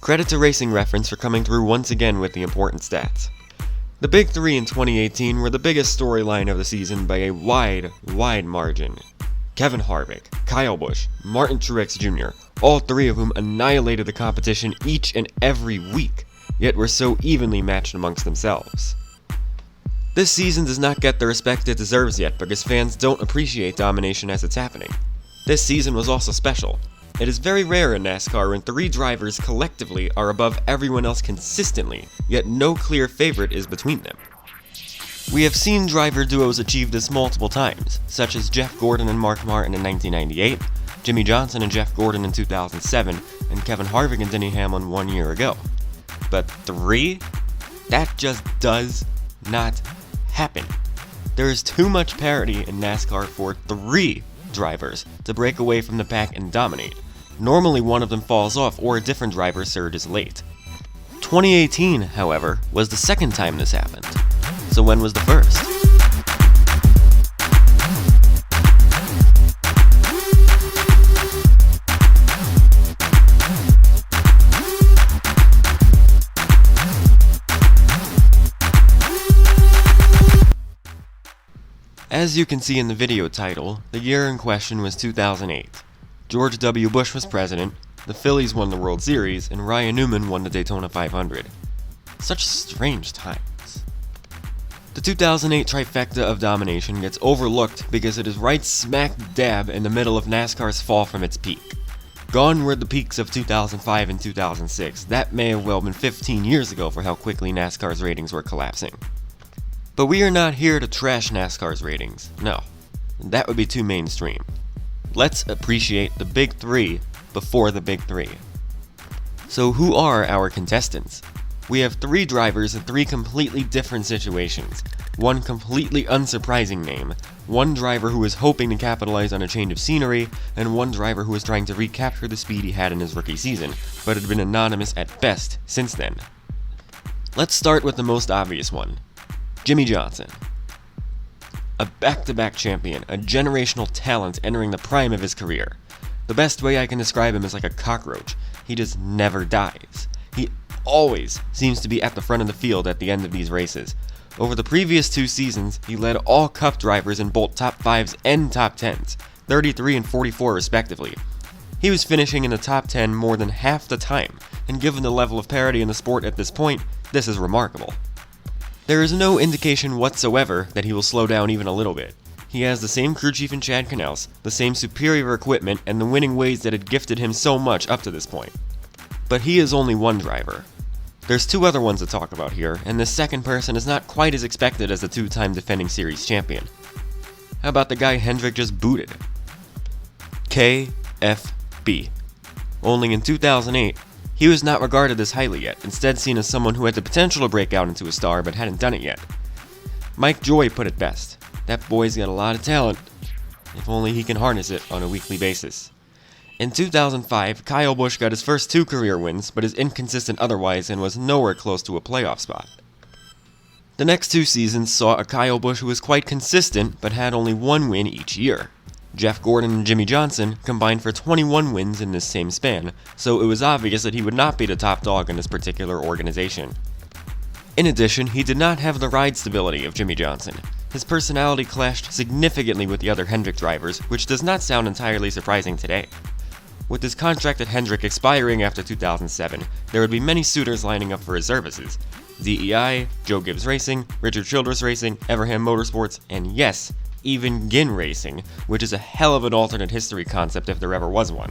Credit to Racing Reference for coming through once again with the important stats. The Big Three in 2018 were the biggest storyline of the season by a wide margin. Kevin Harvick, Kyle Busch, Martin Truex Jr., all three of whom annihilated the competition each and every week, yet were so evenly matched amongst themselves. This season does not get the respect it deserves yet because fans don't appreciate domination as it's happening. This season was also special. It is very rare in NASCAR when three drivers collectively are above everyone else consistently, yet no clear favorite is between them. We have seen driver duos achieve this multiple times, such as Jeff Gordon and Mark Martin in 1998, Jimmie Johnson and Jeff Gordon in 2007, and Kevin Harvick and Denny Hamlin 1 year ago. But three? That just does not happen. There is too much parity in NASCAR for three drivers to break away from the pack and dominate. Normally one of them falls off or a different driver surges late. 2018, however, was the second time this happened. So when was the first? As you can see in the video title, the year in question was 2008. George W. Bush was president, the Phillies won the World Series, and Ryan Newman won the Daytona 500. Such strange times. The 2008 Trifecta of domination gets overlooked because it is right smack dab in the middle of NASCAR's fall from its peak. Gone were the peaks of 2005 and 2006. That may have well been 15 years ago for how quickly NASCAR's ratings were collapsing. But we are not here to trash NASCAR's ratings. No, that would be too mainstream. Let's appreciate the Big Three before the Big Three. So who are our contestants? We have three drivers in three completely different situations. One completely unsurprising name, one driver who is hoping to capitalize on a change of scenery, and one driver who is trying to recapture the speed he had in his rookie season, but had been anonymous at best since then. Let's start with the most obvious one. Jimmie Johnson. A back-to-back champion, a generational talent entering the prime of his career. The best way I can describe him is like a cockroach. He just never dies. He always seems to be at the front of the field at the end of these races. Over the previous 2 seasons, he led all Cup drivers in both top 5s and top 10s, 33 and 44 respectively. He was finishing in the top 10 more than half the time, and given the level of parity in the sport at this point, this is remarkable. There is no indication whatsoever that he will slow down even a little bit. He has the same crew chief in Chad Knaus, the same superior equipment, and the winning ways that had gifted him so much up to this point. But he is only one driver. There's 2 other ones to talk about here, and this second person is not quite as expected as the 2-time defending series champion. How about the guy Hendrick just booted? KFB. Only in 2008, he was not regarded as highly yet, instead seen as someone who had the potential to break out into a star but hadn't done it yet. Mike Joy put it best, that boy's got a lot of talent, if only he can harness it on a weekly basis. In 2005, Kyle Busch got his first 2 career wins, but is inconsistent otherwise and was nowhere close to a playoff spot. The next 2 seasons saw a Kyle Busch who was quite consistent but had only 1 win each year. Jeff Gordon and Jimmie Johnson combined for 21 wins in this same span, so it was obvious that he would not be the top dog in this particular organization. In addition, he did not have the ride stability of Jimmie Johnson. His personality clashed significantly with the other Hendrick drivers, which does not sound entirely surprising today. With his contract at Hendrick expiring after 2007, there would be many suitors lining up for his services. DEI, Joe Gibbs Racing, Richard Childress Racing, Everham Motorsports, and yes, even Ginn Racing, which is a hell of an alternate history concept if there ever was one.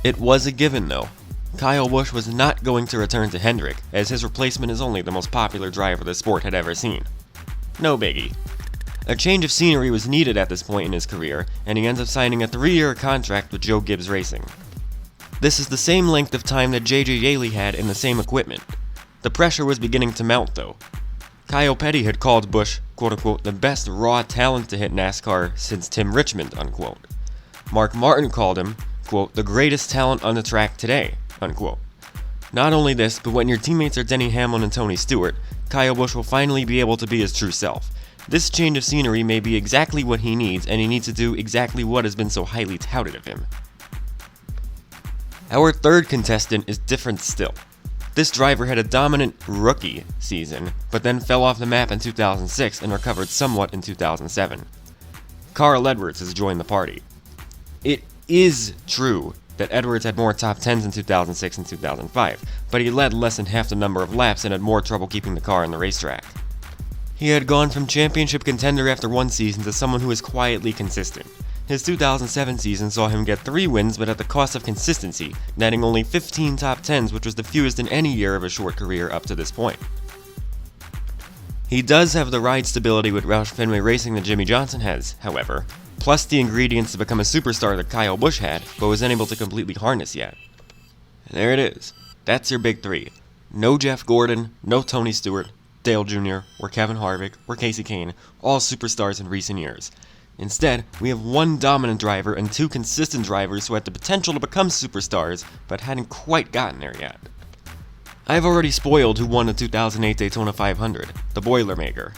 It was a given though. Kyle Busch was not going to return to Hendrick, as his replacement is only the most popular driver the sport had ever seen. No biggie. A change of scenery was needed at this point in his career, and he ends up signing a 3-year contract with Joe Gibbs Racing. This is the same length of time that JJ Yeley had in the same equipment. The pressure was beginning to mount though. Kyle Petty had called Busch, quote-unquote, the best raw talent to hit NASCAR since Tim Richmond, unquote. Mark Martin called him, quote, the greatest talent on the track today, unquote. Not only this, but when your teammates are Denny Hamlin and Tony Stewart, Kyle Busch will finally be able to be his true self. This change of scenery may be exactly what he needs, and he needs to do exactly what has been so highly touted of him. Our third contestant is different still. This driver had a dominant rookie season, but then fell off the map in 2006 and recovered somewhat in 2007. Carl Edwards has joined the party. It is true that Edwards had more top 10s in 2006 and 2005, but he led less than half the number of laps and had more trouble keeping the car on the racetrack. He had gone from championship contender after one season to someone who is quietly consistent. His 2007 season saw him get 3 wins, but at the cost of consistency, netting only 15 top 10s, which was the fewest in any year of a short career up to this point. He does have the ride stability with Roush Fenway Racing that Jimmie Johnson has, however, plus the ingredients to become a superstar that Kyle Busch had, but was unable to completely harness yet. And there it is. That's your big 3. No Jeff Gordon, no Tony Stewart, Dale Jr., or Kevin Harvick, or Kasey Kahne, all superstars in recent years. Instead, we have 1 dominant driver and 2 consistent drivers who had the potential to become superstars, but hadn't quite gotten there yet. I've already spoiled who won the 2008 Daytona 500, the Boilermaker.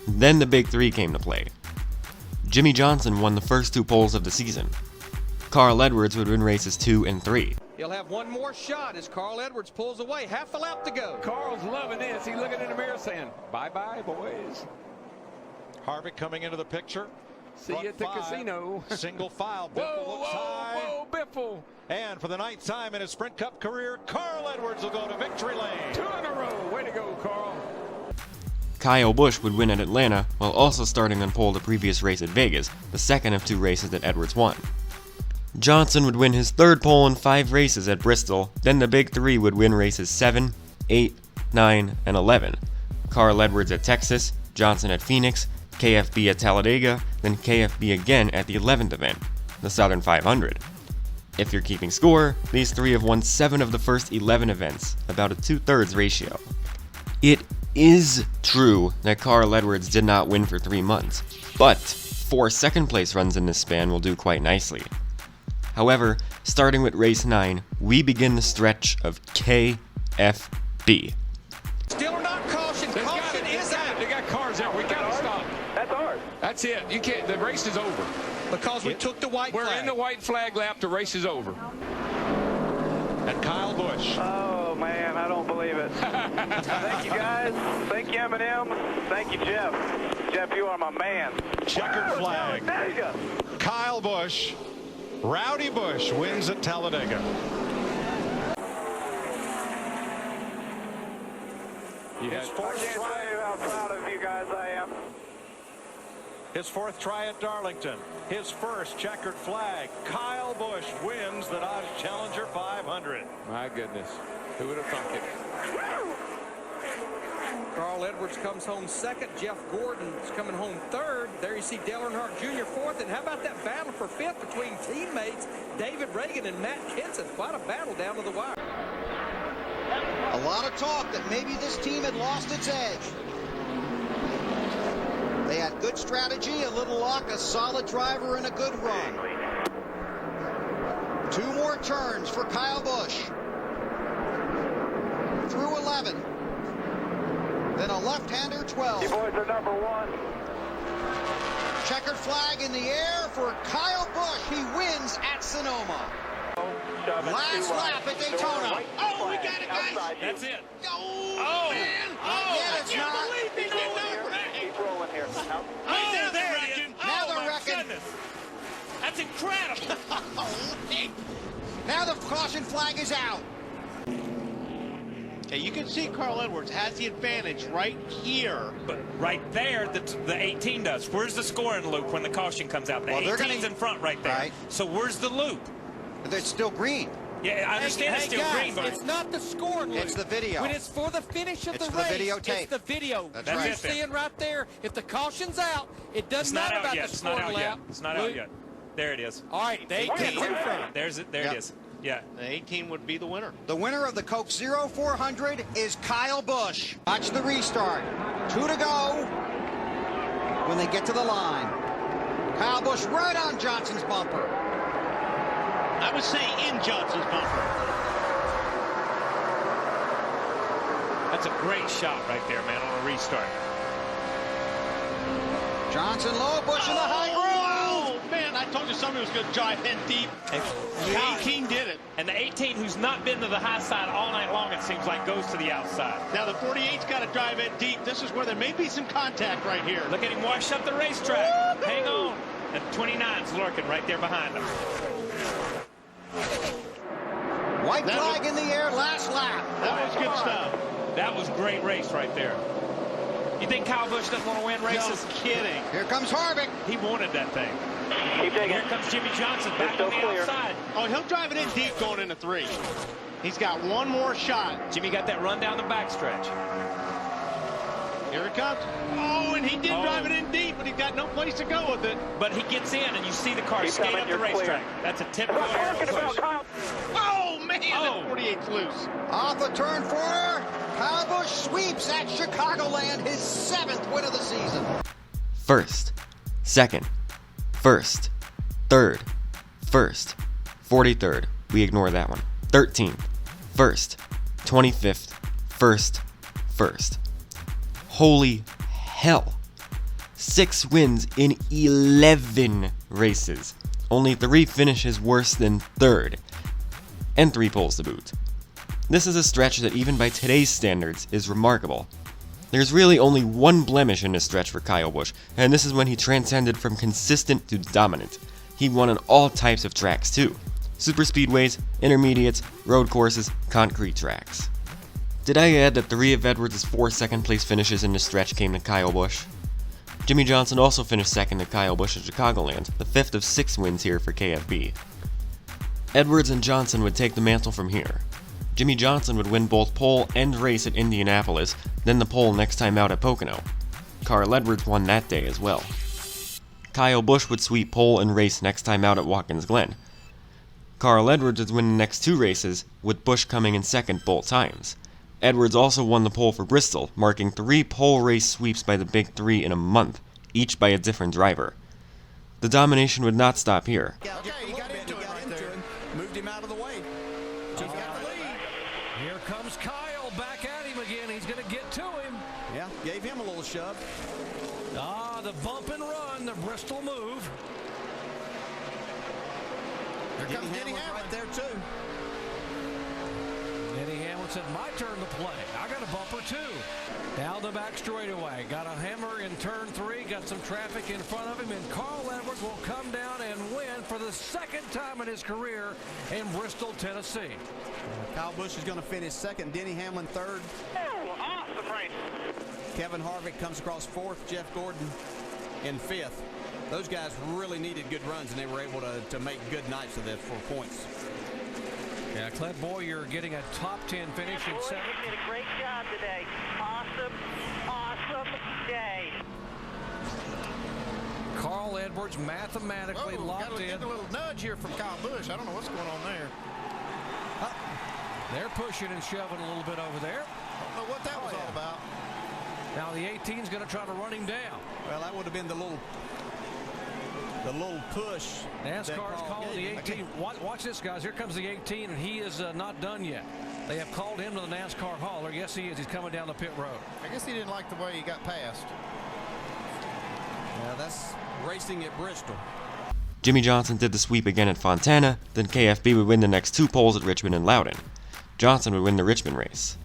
Then the big 3 came to play. Jimmie Johnson won the first 2 poles of the season. Carl Edwards would win races 2 and 3. He'll have one more shot as Carl Edwards pulls away. Half a lap to go. Carl's loving this. He's looking in the mirror saying, bye-bye, boys. Harvick coming into the picture. See you at the casino. Single file. Biffle looks high. Whoa, Biffle. And for the 9th time in his Sprint Cup career, Carl Edwards will go to victory lane. 2 in a row. Way to go, Carl. Kyle Busch would win at Atlanta, while also starting on pole the previous race at Vegas, the second of 2 races that Edwards won. Johnson would win his 3rd pole in 5 races at Bristol, then the big 3 would win races 7, 8, 9, and 11. Carl Edwards at Texas, Johnson at Phoenix, KFB at Talladega, then KFB again at the 11th event, the Southern 500. If you're keeping score, these 3 have won 7 of the first 11 events, about a 2/3 ratio. It is true that Carl Edwards did not win for 3 months, but 4 second-place runs in this span will do quite nicely. However, starting with race 9, we begin the stretch of KFB. Still or not caution. Caution is out. They got cars out. We got to stop. That's ours. That's it. You can't. The race is over. Because we took the white flag. We're in the white flag lap. The race is over. And Kyle Busch. Oh, man, I don't believe it. Thank you, guys. Thank you, Eminem. Thank you, Jeff. Jeff, you are my man. Checkered flag. Kyle Busch. Rowdy Busch wins at Talladega. His fourth try. How proud of you guys I am. His 4th try at Darlington. His first checkered flag. Kyle Busch wins the Dodge Challenger 500. My goodness. Who would have thunk it? Carl Edwards comes home 2nd. Jeff Gordon's coming home 3rd. There you see Dale Earnhardt Jr. 4th. And how about that battle for 5th between teammates David Reagan and Matt Kenseth? Quite a battle down to the wire. A lot of talk that maybe this team had lost its edge. They had good strategy, a little luck, a solid driver, and a good run. 2 more turns for Kyle Busch. Through 11. Then a left-hander 12. You boys are number 1. Checkered flag in the air for Kyle Busch. He wins at Sonoma. Last lap at Daytona. Oh, we got it, guys. That's it. Oh, man. Yeah, it's not. Keep rolling here. Oh, there it is. Now they're wrecking. That's incredible. Now the caution flag is out. Yeah, you can see Carl Edwards has the advantage right here. But right there, the 18 does. Where's the scoring loop when the caution comes out? The 18's in front right there. Right. So where's the loop? It's still green. Yeah, I understand it's still green, but it's not the scoring loop. It's the video. When it's for the finish of It's the the race, videotape. it's the video. That's You're right. seeing right there, if the caution's out, it it's doesn't not matter out about yet. the It's not scoring out lap. yet. It's not out yet. There it is. All right, the 18's in front. There Yep. it is. Yeah. The 18 would be the winner. The winner of the Coke 0400 is Kyle Busch. Watch the restart. 2 to go when they get to the line. Kyle Busch right on Johnson's bumper. I would say in Johnson's bumper. That's a great shot right there, man, on a restart. Johnson low, Busch in the high groove. Oh, man, I told you somebody was going to drive in deep. The 18 did it. And the 18, who's not been to the high side all night long, it seems like, goes to the outside. Now the 48's got to drive in deep. This is where there may be some contact right here. Look at him wash up the racetrack. Hang on. And 29's lurking right there behind him. White flag in the air, last lap. That was good stuff. That was great race right there. You think Kyle Busch doesn't want to win races? No kidding. Here comes Harvick. He wanted that thing. Keep digging. Here comes Jimmy Johnson back on the outside. Oh, he'll drive it in deep going into 3. He's got one more shot. Jimmy got that run down the backstretch. Here it comes. Oh, and he did drive it in deep, but he's got no place to go with it. But he gets in, and you see the car skate up the racetrack. That's a typical air push. Oh, man, that 48's loose. Off of turn 4, Kyle Busch sweeps at Chicagoland, his 7th win of the season. First, second, first, third, first, 43rd, we ignore that one, 13th, first, 25th, first. Holy hell. 6 wins in 11 races. Only 3 finishes worse than 3rd. And 3 poles to boot. This is a stretch that even by today's standards is remarkable. There's really only one blemish in this stretch for Kyle Busch, and this is when he transcended from consistent to dominant. He won on all types of tracks too. Super speedways, intermediates, road courses, concrete tracks. Did I add that 3 of Edwards' 4 second place finishes in this stretch came to Kyle Busch? Jimmy Johnson also finished second to Kyle Busch at Chicagoland, the 5th of 6 wins here for KFB. Edwards and Johnson would take the mantle from here. Jimmy Johnson would win both pole and race at Indianapolis, then the pole next time out at Pocono. Carl Edwards won that day as well. Kyle Busch would sweep pole and race next time out at Watkins Glen. Carl Edwards would win the next 2 races, with Busch coming in second both times. Edwards also won the pole for Bristol, marking 3 pole race sweeps by the Big 3 in a month, each by a different driver. The domination would not stop here. Okay, he got into him. Moved him out of the way. Just got the lead. Here comes Kyle back at him again. He's going to get to him. Yeah, gave him a little shove. The bump and run, the Bristol move. Here comes Denny Hamlin right there too. Denny Hamlin said, my turn to play. I got a bumper too. Down the back straightaway. Got a hammer in turn 3. Got some traffic in front of him. And Carl Edwards will come down and win for the 2nd time in his career in Bristol, Tennessee. Kyle Busch is going to finish 2nd. Denny Hamlin 3rd. Oh, awesome race. Kevin Harvick comes across 4th. Jeff Gordon in 5th. Those guys really needed good runs, and they were able to make good nights of that for points. Yeah, Clint Boyer getting a top 10 finish in 7th. You did a great job today. Awesome day. Carl Edwards mathematically locked in. A little nudge here from Kyle Busch. I don't know what's going on there. They're pushing and shoving a little bit over there. I don't know what that was all about. Now the 18's going to try to run him down. Well, that would have been the little push. NASCAR's calling the 18. Watch this, guys. Here comes the 18, and he is not done yet. They have called him to the NASCAR hauler. Yes, he is. He's coming down the pit road. I guess he didn't like the way he got past. Yeah, that's racing at Bristol. Jimmy Johnson did the sweep again at Fontana, then KFB would win the next 2 poles at Richmond and Loudon. Johnson would win the Richmond race.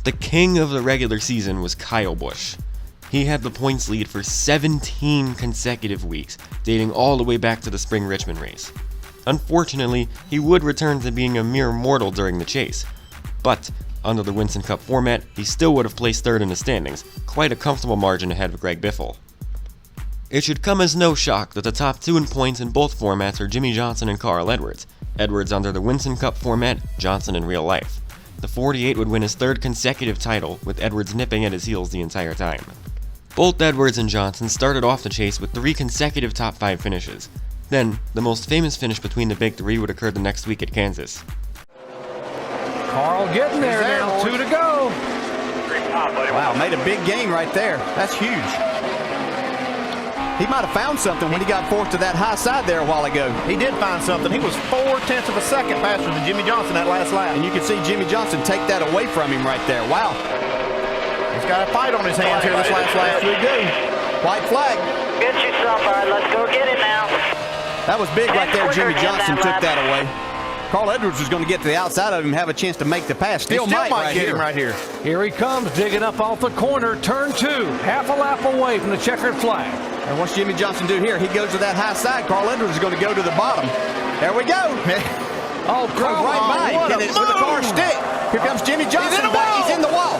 The king of the regular season was Kyle Busch. He had the points lead for 17 consecutive weeks, dating all the way back to the spring Richmond race. Unfortunately, he would return to being a mere mortal during the chase, but under the Winston Cup format, he still would have placed 3rd in the standings, quite a comfortable margin ahead of Greg Biffle. It should come as no shock that the top 2 in points in both formats are Jimmy Johnson and Carl Edwards. Edwards under the Winston Cup format, Johnson in real life. The 48 would win his 3rd consecutive title, with Edwards nipping at his heels the entire time. Both Edwards and Johnson started off the chase with 3 consecutive top 5 finishes. Then, the most famous finish between the Big 3 would occur the next week at Kansas. Carl getting there now, 2 to go. Wow, made a big gain right there. That's huge. He might have found something when he got 4th to that high side there a while ago. He did find something. He was 0.4 of a second faster than Jimmy Johnson that last lap. And you can see Jimmy Johnson take that away from him right there. Wow. He's got a fight on his hands here this last lap. Here we go. White flag. Get you some, bud. Let's go get it now. That was big right there. Jimmy quicker in Johnson that took lap. that away. Carl Edwards was going to get to the outside of him and have a chance to make the pass. Still might get him right here. Here he comes, digging up off the corner, turn 2, half a lap away from the checkered flag. And what's Jimmy Johnson do here? He goes to that high side. Carl Edwards is going to go to the bottom. There we go. Oh, Drove right by him. Hit it with a car stick. Here comes Jimmy Johnson. He's in the wall.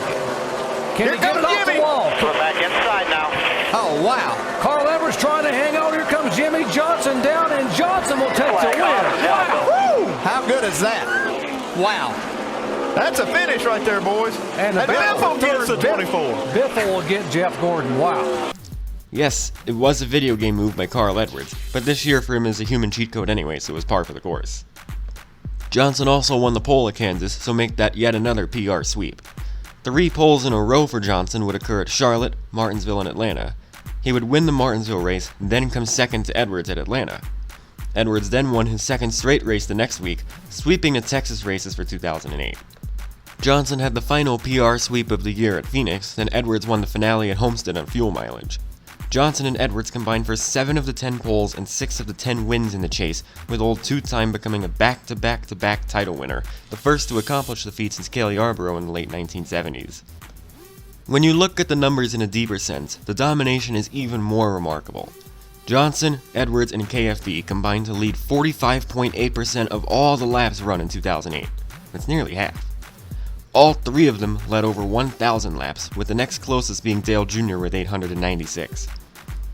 Can he get it off the wall? We're back inside now. Oh, wow. Carl Edwards trying to hang on. Here comes Jimmy Johnson down, and Johnson will take the win. Wow. Woo! How good is that? Wow. That's a finish right there, boys. And the Biffle gets the 24. Biffle will get Jeff Gordon. Wow. Yes, it was a video game move by Carl Edwards, but this year for him is a human cheat code anyway, so it was par for the course. Johnson also won the pole at Kansas, so make that yet another PR sweep. 3 poles in a row for Johnson would occur at Charlotte, Martinsville, and Atlanta. He would win the Martinsville race, then come second to Edwards at Atlanta. Edwards then won his second straight race the next week, sweeping the Texas races for 2008. Johnson had the final PR sweep of the year at Phoenix, then Edwards won the finale at Homestead on fuel mileage. Johnson and Edwards combined for 7 of the 10 poles and 6 of the 10 wins in the chase, with old two-time becoming a back-to-back-to-back title winner, the first to accomplish the feat since Cale Yarborough in the late 1970s. When you look at the numbers in a deeper sense, the domination is even more remarkable. Johnson, Edwards, and KFB combined to lead 45.8% of all the laps run in 2008. That's nearly half. All 3 of them led over 1,000 laps, with the next closest being Dale Jr. with 896.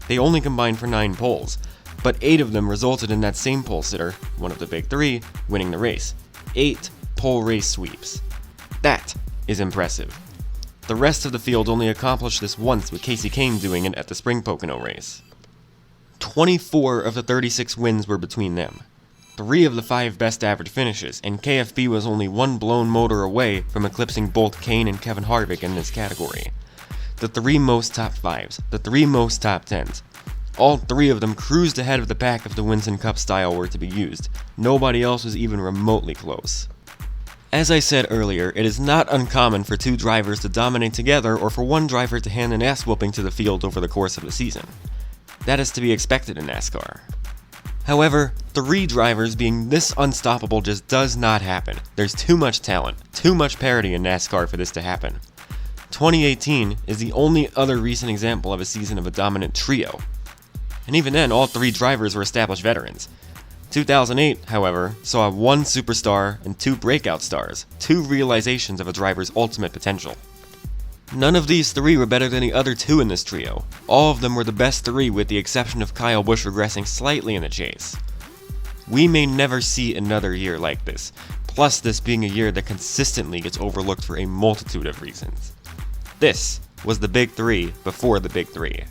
They only combined for 9 poles, but 8 of them resulted in that same pole sitter, one of the big 3, winning the race. 8 pole race sweeps. That is impressive. The rest of the field only accomplished this once, with Casey Kane doing it at the Spring Pocono race. 24 of the 36 wins were between them. 3 of the 5 best average finishes, and KFB was only 1 blown motor away from eclipsing both Kane and Kevin Harvick in this category. The 3 most top 5s, the 3 most top 10s. All 3 of them cruised ahead of the pack if the Winston Cup style were to be used. Nobody else was even remotely close. As I said earlier, it is not uncommon for 2 drivers to dominate together or for 1 driver to hand an ass-whooping to the field over the course of the season. That is to be expected in NASCAR. However, 3 drivers being this unstoppable just does not happen. There's too much talent, too much parity in NASCAR for this to happen. 2018 is the only other recent example of a season of a dominant trio. And even then, all 3 drivers were established veterans. 2008, however, saw 1 superstar and 2 breakout stars, 2 realizations of a driver's ultimate potential. None of these 3 were better than the other 2 in this trio. All of them were the best 3 with the exception of Kyle Busch regressing slightly in the chase. We may never see another year like this, plus this being a year that consistently gets overlooked for a multitude of reasons. This was the Big 3 before the Big 3.